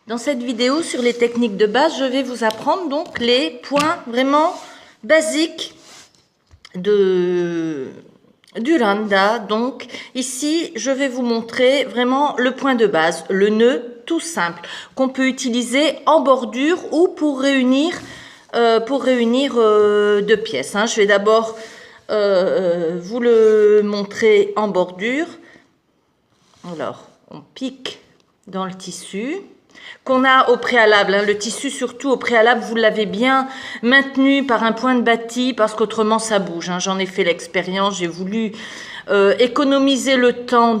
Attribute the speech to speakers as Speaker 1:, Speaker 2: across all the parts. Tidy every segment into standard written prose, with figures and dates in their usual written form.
Speaker 1: Dans cette vidéo sur les techniques de base, je vais vous apprendre donc les points vraiment basiques du randa. Donc ici, je vais vous montrer vraiment le point de base, le nœud tout simple qu'on peut utiliser en bordure ou pour réunir deux pièces. Je vais d'abord vous le montrer en bordure. Alors, on pique dans le tissu qu'on a au préalable, le tissu surtout au préalable, vous l'avez bien maintenu par un point de bâti parce qu'autrement ça bouge. J'en ai fait l'expérience, j'ai voulu économiser le temps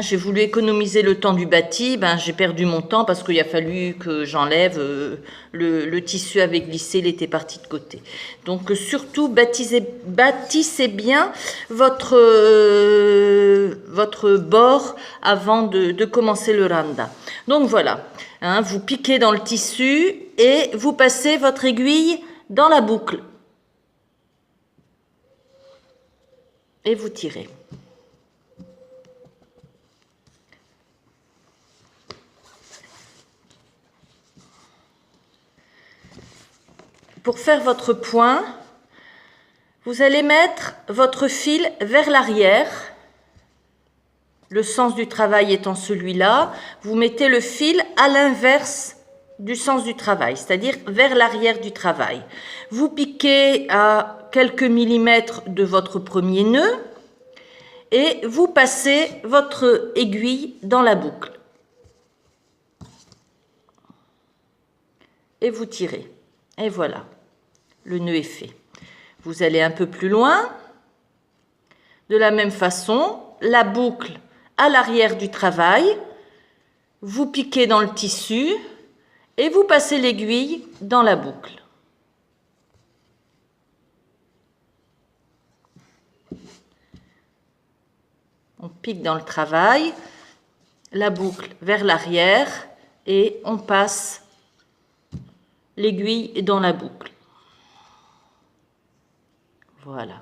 Speaker 1: j'ai voulu économiser le temps du bâti, j'ai perdu mon temps parce qu'il a fallu que j'enlève le tissu avait glissé, il était parti de côté. Donc surtout bâtissez bien votre bord avant de commencer le randa. Donc voilà, vous piquez dans le tissu et vous passez votre aiguille dans la boucle. Et vous tirez. Pour faire votre point, vous allez mettre votre fil vers l'arrière. Le sens du travail étant celui-là, vous mettez le fil à l'inverse du sens du travail, c'est-à-dire vers l'arrière du travail. Vous piquez à quelques millimètres de votre premier nœud et vous passez votre aiguille dans la boucle. Et vous tirez. Et voilà, le nœud est fait. Vous allez un peu plus loin. De la même façon, la boucle à l'arrière du travail, vous piquez dans le tissu et vous passez l'aiguille dans la boucle. On pique dans le travail, la boucle vers l'arrière et on passe l'aiguille dans la boucle. Voilà.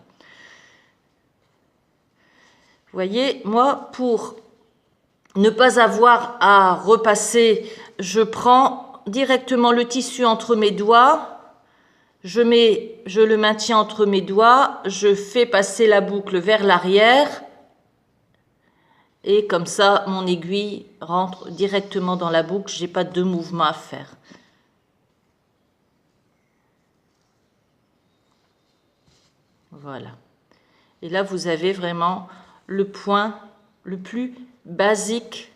Speaker 1: Vous voyez, moi, pour ne pas avoir à repasser, je prends directement le tissu entre mes doigts, je le maintiens entre mes doigts, je fais passer la boucle vers l'arrière et comme ça, mon aiguille rentre directement dans la boucle, je n'ai pas de mouvement à faire. Voilà. Et là, vous avez vraiment le point le plus basique,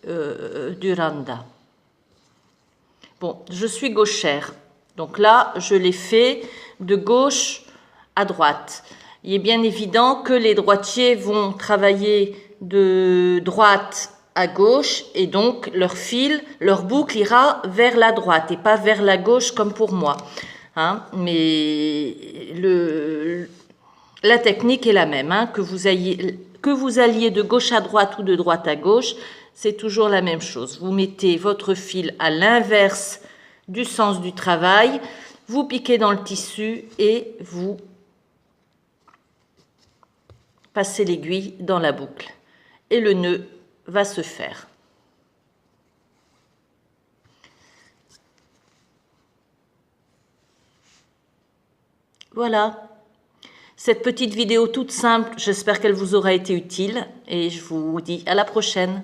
Speaker 1: du randa. Bon, je suis gauchère, donc là, je l'ai fait de gauche à droite. Il est bien évident que les droitiers vont travailler de droite à gauche et donc leur fil, leur boucle ira vers la droite et pas vers la gauche comme pour moi. Mais la technique est la même, que vous alliez de gauche à droite ou de droite à gauche, c'est toujours la même chose. Vous mettez votre fil à l'inverse du sens du travail, vous piquez dans le tissu et vous passez l'aiguille dans la boucle. Et le nœud va se faire. Voilà, cette petite vidéo toute simple, j'espère qu'elle vous aura été utile et je vous dis à la prochaine.